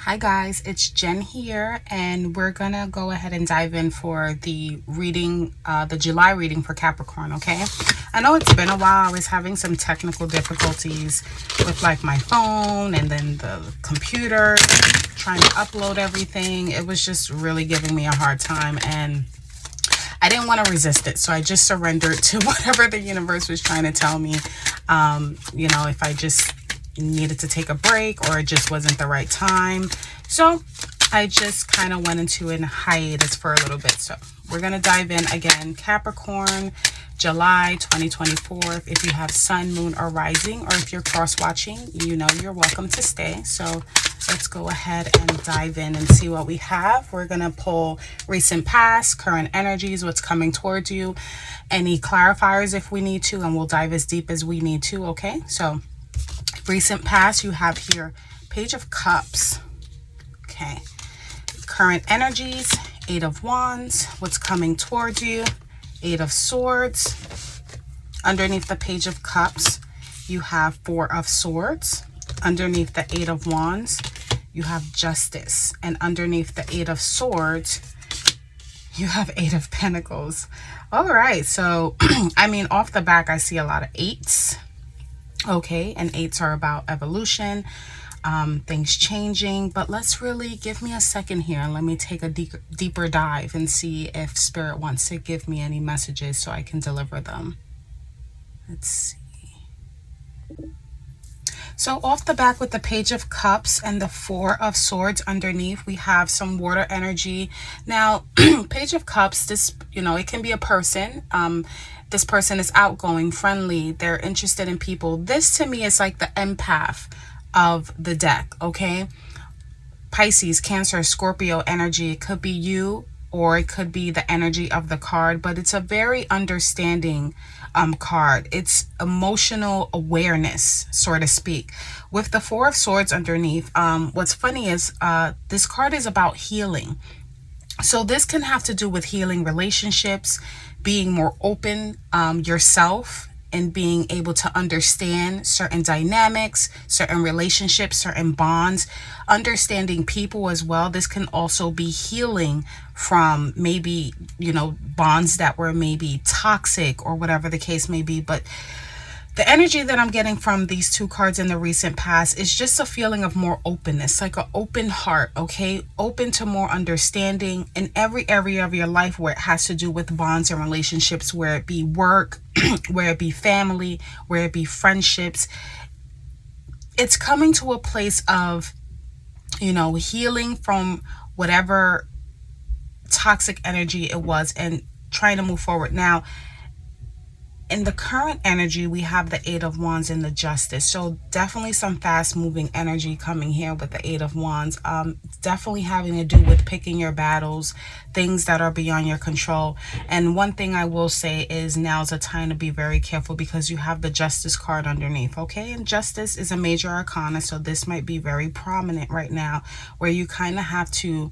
Hi guys, it's Jen here, and we're gonna go ahead and dive in for the reading, the July reading for Capricorn, okay? I know it's been a while. I was having some technical difficulties with like my phone and then the computer, trying to upload everything. It was just really giving me a hard time, and I didn't want to resist it, so I just surrendered to whatever the universe was trying to tell me. If I just needed to take a break or it just wasn't the right time. So I just kind of went into a hiatus for a little bit. So we're going to dive in again. Capricorn, July 2024. If you have sun, moon, or rising, or if you're cross-watching, you know you're welcome to stay. So let's go ahead and dive in and see what we have. We're going to pull recent past, current energies, what's coming towards you, any clarifiers if we need to, and we'll dive as deep as we need to, okay? So recent past, you have here Page of Cups. Okay. Current energies, Eight of Wands, what's coming towards you, Eight of Swords. Underneath the Page of Cups, you have Four of Swords. Underneath the Eight of Wands, you have Justice. And underneath the Eight of Swords, you have Eight of Pentacles. All right. So, I mean, off the back, I see a lot of eights. Okay, and eights are about evolution, things changing, but let's really give me a second here and let me take a deeper dive and see if Spirit wants to give me any messages so I can deliver them. Let's see. So off the back with the Page of Cups and the Four of Swords underneath, we have some water energy. Now, Page of Cups, this, it can be a person. This person is outgoing, friendly. They're interested in people. This to me is like the empath of the deck, okay? Pisces, Cancer, Scorpio energy. It could be you or it could be the energy of the card, but it's a very understanding card. It's emotional awareness, so to speak. With the Four of Swords underneath, what's funny is this card is about healing. So this can have to do with healing relationships, being more open yourself, and being able to understand certain dynamics, certain relationships, certain bonds, understanding people as well. This can also be healing from maybe, bonds that were maybe toxic or whatever the case may be. But the energy that I'm getting from these two cards in the recent past is just a feeling of more openness, like an open heart, okay? Open to more understanding in every area of your life where it has to do with bonds and relationships, where it be work, where it be family, where it be friendships. It's coming to a place of, healing from whatever toxic energy it was and trying to move forward. Now, in the current energy, we have the Eight of Wands and the Justice. So definitely some fast moving energy coming here with the Eight of Wands. Definitely having to do with picking your battles, things that are beyond your control. And one thing I will say is now's a time to be very careful because you have the Justice card underneath, okay? And Justice is a major arcana, so this might be very prominent right now where you kind of have to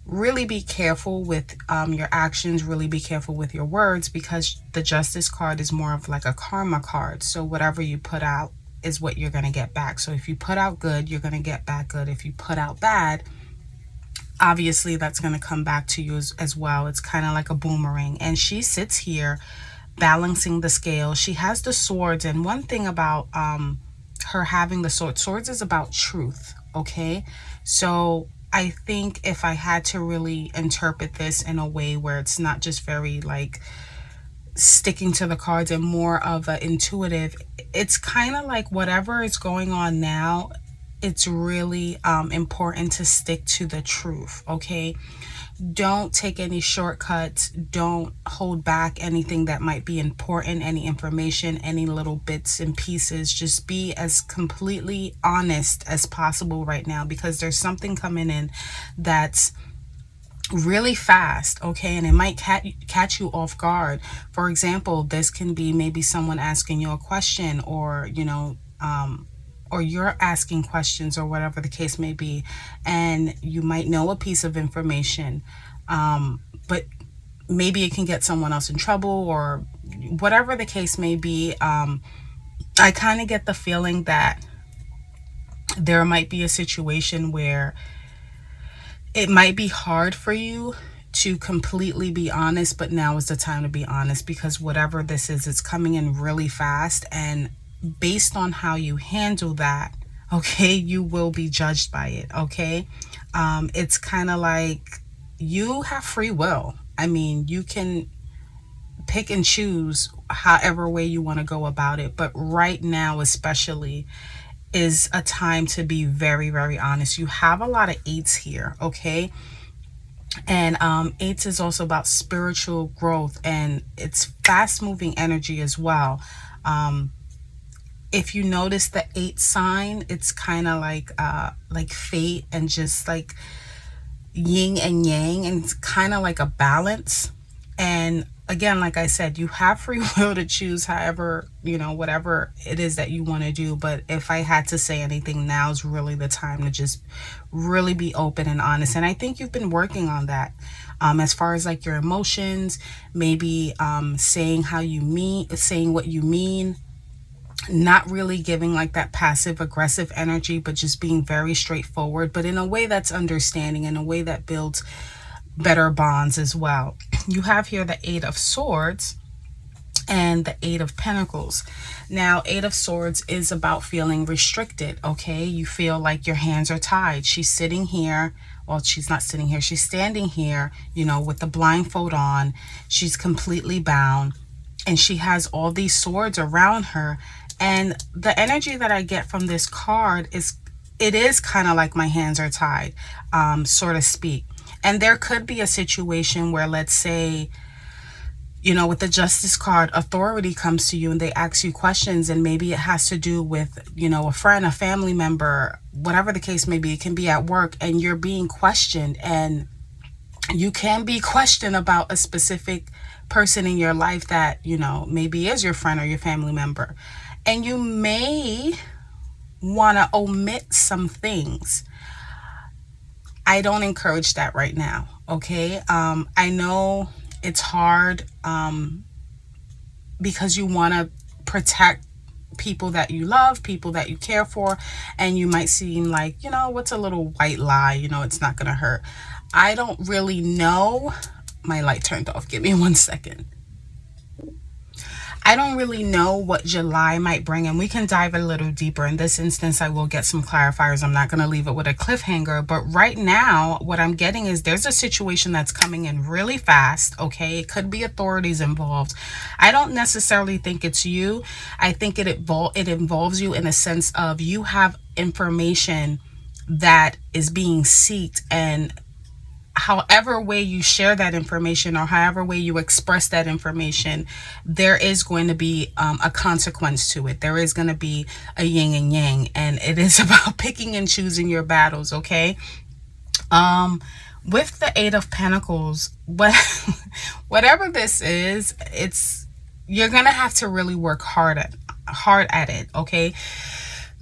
really be careful with your actions, really be careful with your words, because the Justice card is more of like a karma card. So whatever you put out is what you're going to get back. So if you put out good, you're going to get back good. If you put out bad, obviously that's going to come back to you as well. It's kind of like a boomerang. And she sits here balancing the scale. She has the swords, and one thing about her having the swords is about truth, okay? So I think if I had to really interpret this in a way where it's not just very like sticking to the cards and more of an intuitive, it's kind of like whatever is going on now, it's really important to stick to the truth, okay? Don't take any shortcuts. Don't hold back anything that might be important, any information, any little bits and pieces. Just be as completely honest as possible right now, because there's something coming in that's really fast, okay? And it might catch you off guard. For example, this can be maybe someone asking you a question, or or you're asking questions, or whatever the case may be, and you might know a piece of information, but maybe it can get someone else in trouble, or whatever the case may be. I kind of get the feeling that There might be a situation where it might be hard for you to completely be honest, but now is the time to be honest, because whatever this is, it's coming in really fast. And based on how you handle that, okay, you will be judged by it, okay? It's kind of like you have free will. I mean, you can pick and choose however way you want to go about it. But right now, especially, is a time to be very, very honest. You have a lot of eights here, okay? And eights is also about spiritual growth, and it's fast moving energy as well. If you notice the eight sign, it's kind of like fate and just like yin and yang, and it's kind of like a balance. And again, like I said, you have free will to choose however, whatever it is that you want to do. But if I had to say anything, now's really the time to just really be open and honest. And I think you've been working on that. As far as like your emotions, maybe saying saying what you mean, not really giving like that passive aggressive energy, but just being very straightforward, but in a way that's understanding, in a way that builds better bonds as well. You have here the Eight of Swords and the Eight of Pentacles. Now, Eight of Swords is about feeling restricted, okay? You feel like your hands are tied. She's sitting here. Well, she's not sitting here. She's standing here, with the blindfold on. She's completely bound, and she has all these swords around her. And the energy that I get from this card is, it is kind of like my hands are tied, so to speak. And there could be a situation where, let's say, with the Justice card, authority comes to you and they ask you questions, and maybe it has to do with, a friend, a family member, whatever the case may be. It can be at work, and you're being questioned, and you can be questioned about a specific person in your life that, maybe is your friend or your family member. And you may want to omit some things. I don't encourage that right now, okay? I know it's hard because you want to protect people that you love, people that you care for, and you might seem like, what's a little white lie, it's not going to hurt. I don't really know. My light turned off. Give me 1 second. I don't really know what July might bring, and we can dive a little deeper. In this instance, I will get some clarifiers. I'm not going to leave it with a cliffhanger, but right now, what I'm getting is there's a situation that's coming in really fast, okay? It could be authorities involved. I don't necessarily think it's you. I think it involves you in a sense of you have information that is being sought, and however way you share that information or however way you express that information, there is going to be a consequence to it. There is going to be a yin and yang, and it is about picking and choosing your battles, okay? With the Eight of Pentacles, whatever this is, you're going to have to really work hard at it, okay?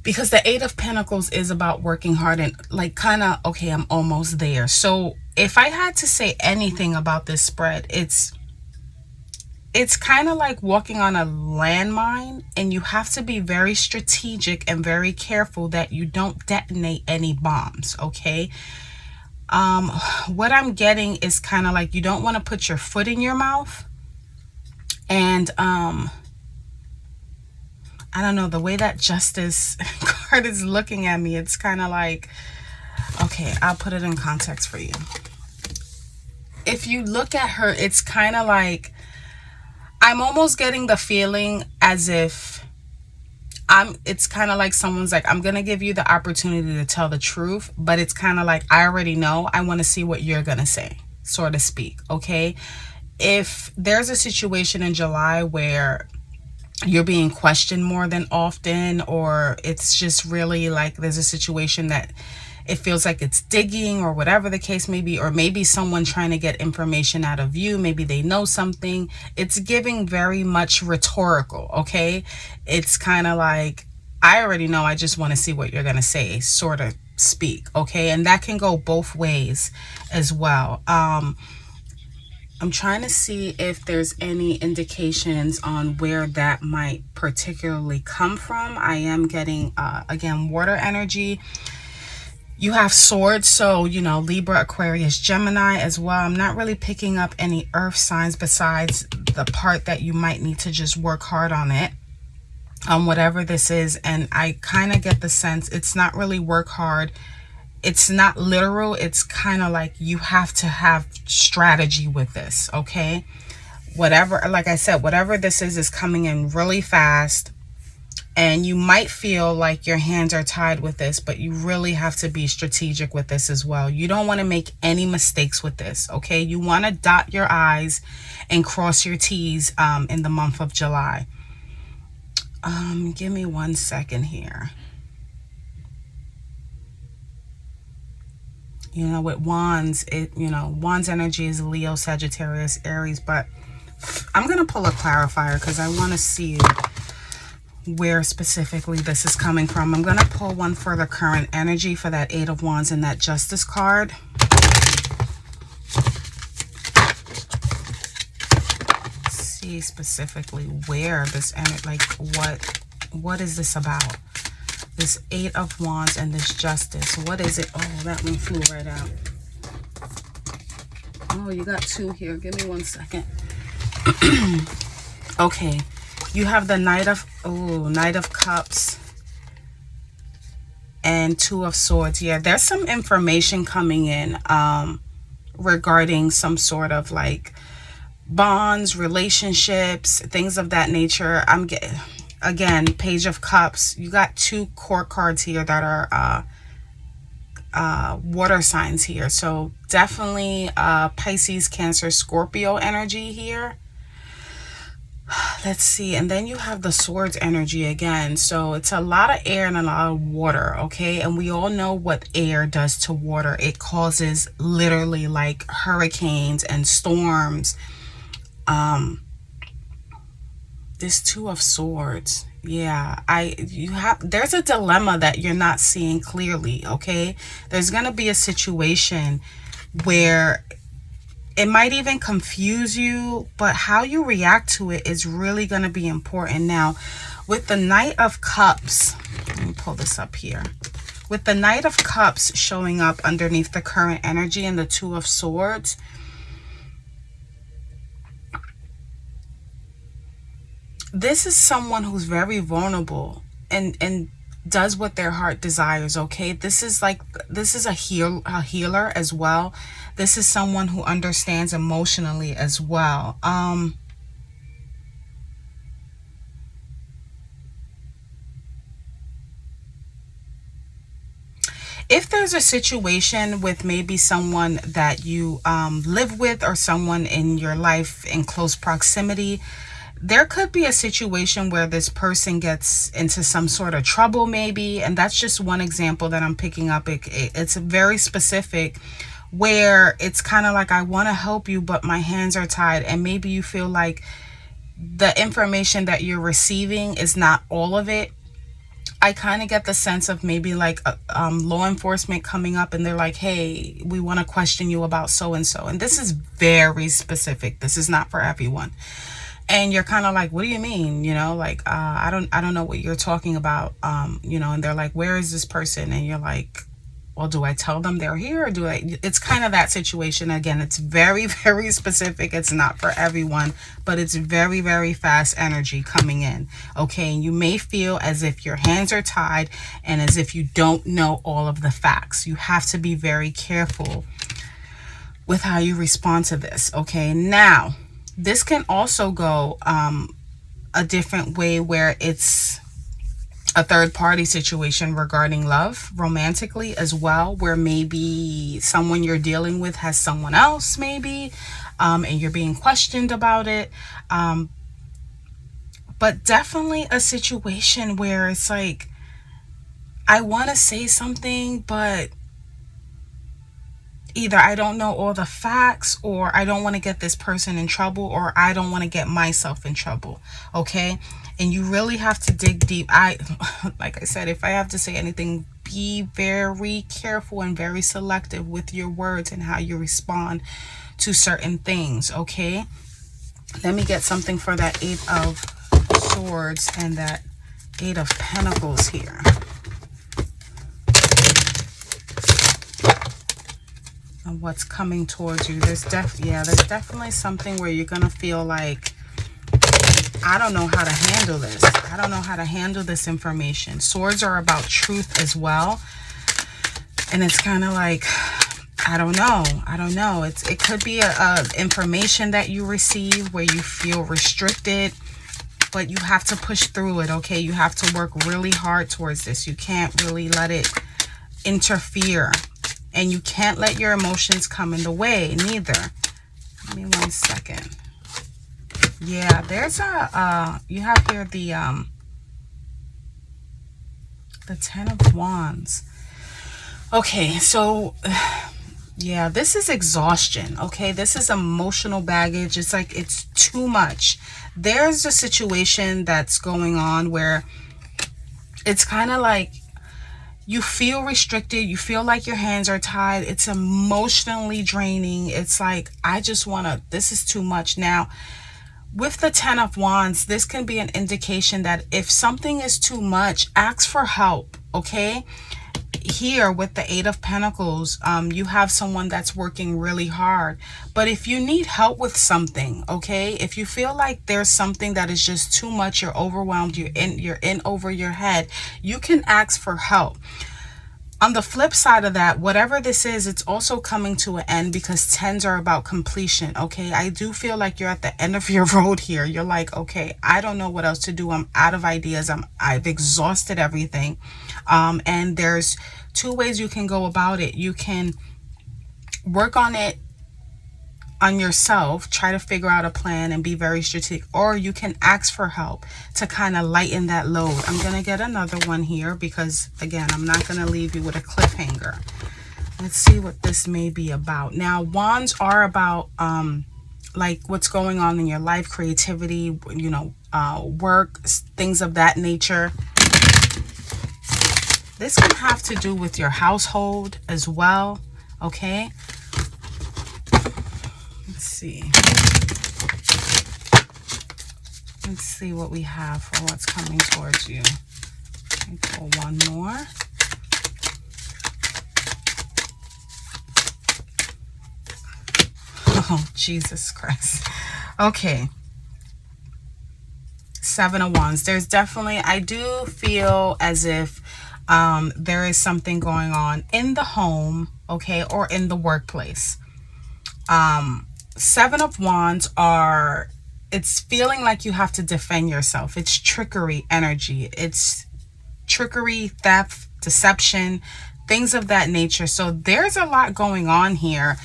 Because the Eight of Pentacles is about working hard and okay, I'm almost there. So if I had to say anything about this spread, it's kind of like walking on a landmine, and you have to be very strategic and very careful that you don't detonate any bombs, okay? What I'm getting is kind of like you don't want to put your foot in your mouth. And I don't know, the way that Justice card is looking at me, it's kind of like, okay, I'll put it in context for you. If you look at her, it's kind of like, I'm almost getting the feeling as if it's kind of like someone's like, I'm going to give you the opportunity to tell the truth, but it's kind of like, I already know, I want to see what you're going to say, so to speak, okay? If there's a situation in July where you're being questioned more than often, or it's just really like there's a situation that it feels like it's digging or whatever the case may be, or maybe someone trying to get information out of you, maybe they know something, it's giving very much rhetorical, okay? It's kind of like, I already know, I just want to see what you're going to say, sort of speak, okay? And that can go both ways as well. I'm trying to see if there's any indications on where that might particularly come from. I am getting, again, water energy. You have swords, so, Libra, Aquarius, Gemini as well. I'm not really picking up any earth signs besides the part that you might need to just work hard on it, on whatever this is. And I kind of get the sense it's not really work hard. It's not literal. It's kind of like you have to have strategy with this, okay? Whatever, like I said, whatever this is coming in really fast. And you might feel like your hands are tied with this, but you really have to be strategic with this as well. You don't want to make any mistakes with this, okay? You want to dot your I's and cross your T's in the month of July. Give me 1 second here. With wands, wands energy is Leo, Sagittarius, Aries, but I'm going to pull a clarifier because I want to see where specifically this is coming from. I'm going to pull one for the current energy for that Eight of Wands and that Justice card. See specifically where this energy, like what is this about? This Eight of Wands and this Justice. What is it? Oh, that one flew right out. Oh, you got two here. Give me 1 second. Okay. You have the Knight of Cups and Two of Swords. Yeah, there's some information coming in regarding some sort of like bonds, relationships, things of that nature. I'm getting, again, Page of Cups. You got two court cards here that are water signs here. So definitely Pisces, Cancer, Scorpio energy here. Let's see. And then you have the Swords energy again. So it's a lot of air and a lot of water, okay? And we all know what air does to water. It causes literally like hurricanes and storms. This Two of Swords. Yeah, there's a dilemma that you're not seeing clearly, okay? There's going to be a situation where it might even confuse you, but how you react to it is really going to be important. Now, with the Knight of Cups, let me pull this up here. With the Knight of Cups showing up underneath the current energy and the Two of Swords, this is someone who's very vulnerable and does what their heart desires, okay? This is a healer as well. This is someone who understands emotionally as well. If there's a situation with maybe someone that you live with or someone in your life in close proximity, there could be a situation where this person gets into some sort of trouble maybe, and that's just one example that I'm picking up. It's very specific, where it's kind of like, I want to help you, but my hands are tied, and maybe you feel like the information that you're receiving is not all of it. I kind of get the sense of maybe like law enforcement coming up and they're like, hey, we want to question you about so and so, and this is very specific. This is not for everyone. And you're kind of like, what do you mean? Like, I don't know what you're talking about. And they're like, where is this person? And you're like, well, do I tell them they're here or it's kind of that situation. Again, it's very, very specific. It's not for everyone, but it's very, very fast energy coming in. Okay. And you may feel as if your hands are tied and as if you don't know all of the facts. You have to be very careful with how you respond to this. Okay. Now, this can also go a different way, where it's a third party situation regarding love, romantically as well, where maybe someone you're dealing with has someone else maybe, and you're being questioned about it. But definitely a situation where it's like, I want to say something, but either I don't know all the facts, or I don't want to get this person in trouble, or I don't want to get myself in trouble. Okay. And you really have to dig deep. Like I said, if I have to say anything, be very careful and very selective with your words and how you respond to certain things, okay? Let me get something for that Eight of Swords and that Eight of Pentacles here. And what's coming towards you. There's definitely something where you're gonna feel like, I don't know how to handle this. I don't know how to handle this information. Swords are about truth as well. And it's kind of like, I don't know. It could be a information that you receive where you feel restricted, but you have to push through it, okay? You have to work really hard towards this. You can't really let it interfere. And you can't let your emotions come in the way, neither. Give me 1 second. Yeah, there's you have here the Ten of Wands. Okay, so yeah, this is exhaustion, okay? This is emotional baggage. It's like it's too much. There's a situation that's going on where it's kind of like you feel restricted. You feel like your hands are tied. It's emotionally draining. It's like, I just want to, this is too much. Now, with the Ten of Wands, this can be an indication that if something is too much, ask for help, okay? Here with the Eight of Pentacles, you have someone that's working really hard. But if you need help with something, okay, if you feel like there's something that is just too much, you're overwhelmed, you're in over your head, you can ask for help. On the flip side of that, whatever this is, it's also coming to an end because tens are about completion, okay? I do feel like you're at the end of your road here. You're like, okay, I don't know what else to do. I'm out of ideas. I've exhausted everything. And there's two ways you can go about it. You can work on it on yourself, try to figure out a plan and be very strategic, or you can ask for help to kind of lighten that load. I'm going to get another one here because, again, I'm not going to leave you with a cliffhanger. Let's see what this may be about. Now, wands are about like what's going on in your life, creativity, you know, work, things of that nature. This can have to do with your household as well, okay? Let's see. Let's see what we have for what's coming towards you. Let me pull one more. Oh, Jesus Christ. Okay. Seven of Wands. There's definitely, I do feel as if there is something going on in the home, okay, or in the workplace. Seven of Wands are, it's feeling like you have to defend yourself. It's trickery energy. It's trickery, theft, deception, things of that nature. So there's a lot going on here.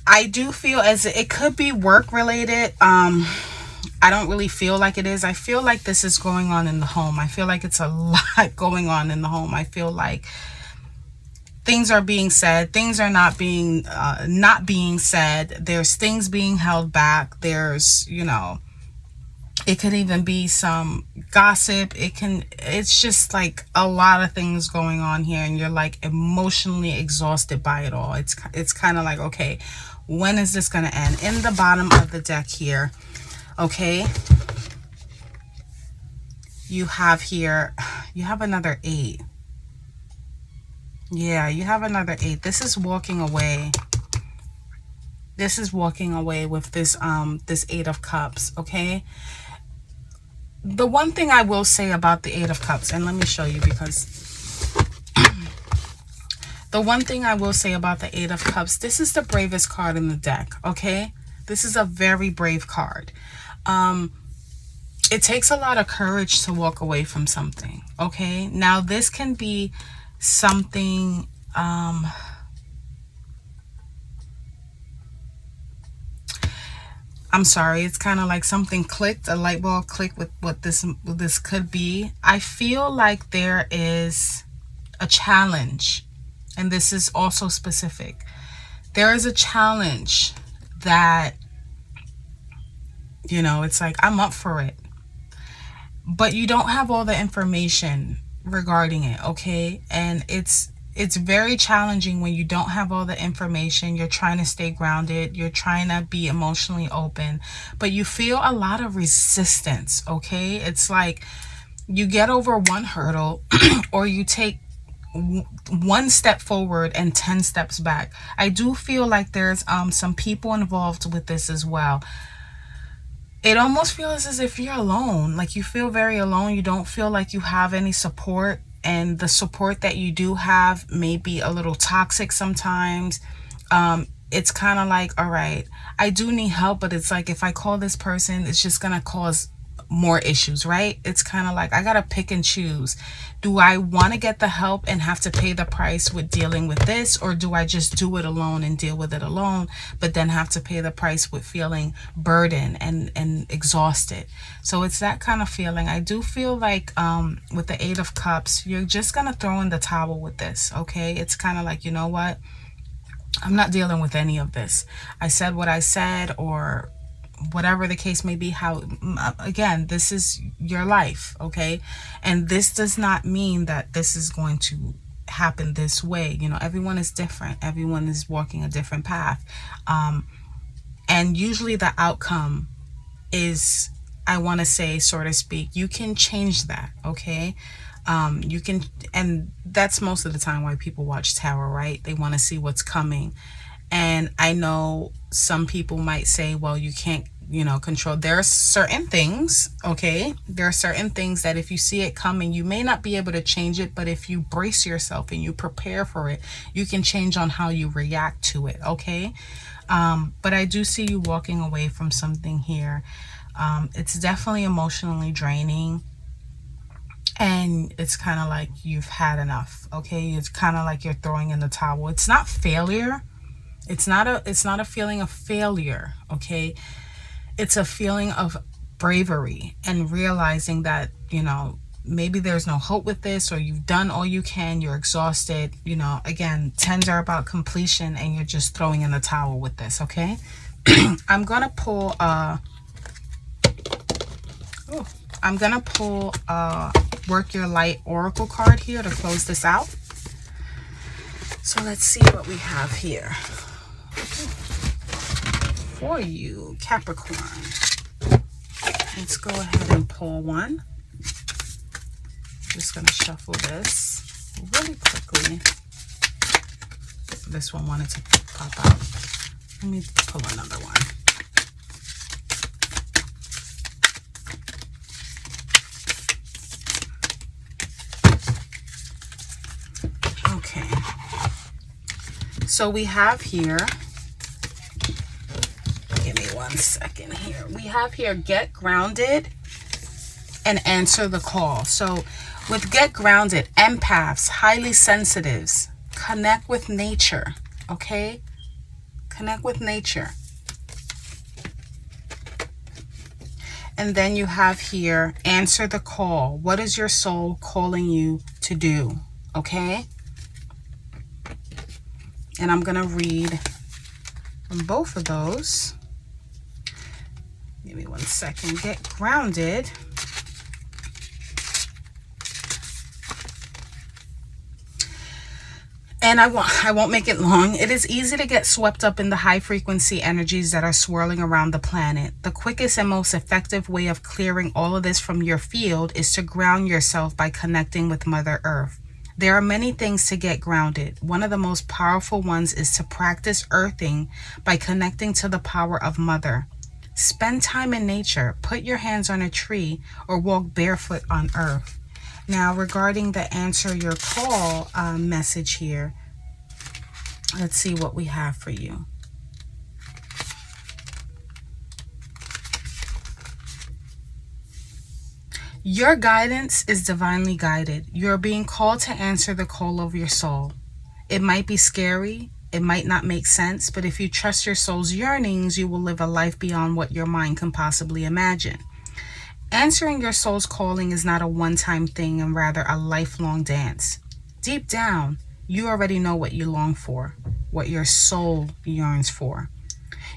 I do feel as it could be work related. I don't really feel like it is. I feel like this is going on in the home. I feel like it's a lot going on in the home. I feel like things are being said, things are not being said. There's things being held back. There's, you know, it could even be some gossip. It's just like a lot of things going on here, and you're like emotionally exhausted by it all. It's kind of like, okay, when is this going to end? In the bottom of the deck here, okay, you have here, you have another 8. Yeah, you have another 8. This is walking away. This is walking away with this this 8 of Cups, okay? The one thing I will say about the 8 of Cups, and let me show you, because the one thing I will say about the 8 of Cups, this is the bravest card in the deck, okay? This is a very brave card. It takes a lot of courage to walk away from something, okay? Now, this can be something I'm sorry, it's kind of like something clicked, a light bulb clicked with what this could be. I feel like there is a challenge, and this is also specific. There is a challenge that, you know, it's like, I'm up for it, but you don't have all the information regarding it, okay? And it's it's very challenging when you don't have all the information. You're trying to stay grounded, you're trying to be emotionally open, but you feel a lot of resistance, okay? It's like you get over one hurdle or you take one step forward and 10 steps back. I do feel like there's some people involved with this as well. It almost feels as if you're alone. Like you feel very alone. You don't feel like you have any support. And the support that you do have may be a little toxic sometimes. It's kind of like, all right, I do need help, but it's like if I call this person, it's just going to cause more issues, right? It's kind of like I got to pick and choose. Do I want to get the help and have to pay the price with dealing with this, or do I just do it alone and deal with it alone, but then have to pay the price with feeling burdened and exhausted? So it's that kind of feeling. I do feel like with the Eight of Cups, you're just going to throw in the towel with this, okay? It's kind of like, you know what? I'm not dealing with any of this. I said what I said, or whatever the case may be. How, again, this is your life, okay? And this does not mean that this is going to happen this way. You know, everyone is different. Everyone is walking a different path. And usually the outcome is, I want to say, so to speak, you can change that, okay? You can, and that's most of the time why people watch tarot, right? They want to see what's coming. And I know some people might say, well, you can't, you know, control. There are certain things, okay? There are certain things that if you see it coming, you may not be able to change it, but if you brace yourself and you prepare for it, you can change on how you react to it, okay? But I do see you walking away from something here. It's definitely emotionally draining. And it's kind of like you've had enough, okay? It's kind of like you're throwing in the towel. It's not failure. It's not a feeling of failure, okay? It's a feeling of bravery and realizing that, you know, maybe there's no hope with this, or you've done all you can, you're exhausted. You know, again, tens are about completion, and you're just throwing in the towel with this, okay? I'm gonna pull Work Your Light Oracle card here to close this out. So let's see what we have here for you, Capricorn. Let's go ahead and pull one. Just gonna shuffle this really quickly. This one wanted to pop out. Let me pull another one. Okay, so we have here, give me 1 second here. We have here, get grounded and answer the call. So with get grounded, empaths, highly sensitives, connect with nature, okay? Connect with nature. And then you have here, answer the call. What is your soul calling you to do, okay? And I'm going to read from both of those. Give me 1 second. Get grounded. And I won't make it long. It is easy to get swept up in the high frequency energies that are swirling around the planet. The quickest and most effective way of clearing all of this from your field is to ground yourself by connecting with Mother Earth. There are many things to get grounded. One of the most powerful ones is to practice earthing by connecting to the power of Mother. Spend time in nature. Put your hands on a tree or walk barefoot on earth. Now, regarding the answer your call message here, let's see what we have for you. Your guidance is divinely guided. You're being called to answer the call of your soul. It might be scary. It might not make sense, but if you trust your soul's yearnings, you will live a life beyond what your mind can possibly imagine. Answering your soul's calling is not a one-time thing, and rather a lifelong dance. Deep down, you already know what you long for, what your soul yearns for.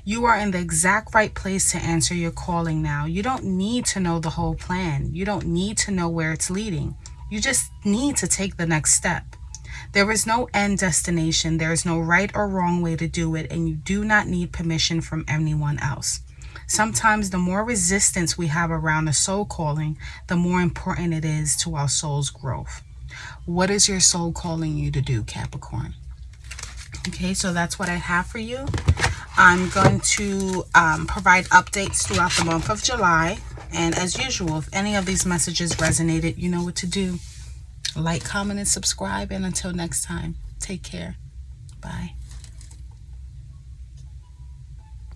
You are in the exact right place to answer your calling now. You don't need to know the whole plan. You don't need to know where it's leading. You just need to take the next step. There is no end destination. There is no right or wrong way to do it, and you do not need permission from anyone else. Sometimes the more resistance we have around the soul calling, the more important it is to our soul's growth. What is your soul calling you to do, Capricorn? Okay, so that's what I have for you. I'm going to provide updates throughout the month of July. And as usual, if any of these messages resonated, you know what to do. Like, comment, and subscribe. And until next time, take care. Bye.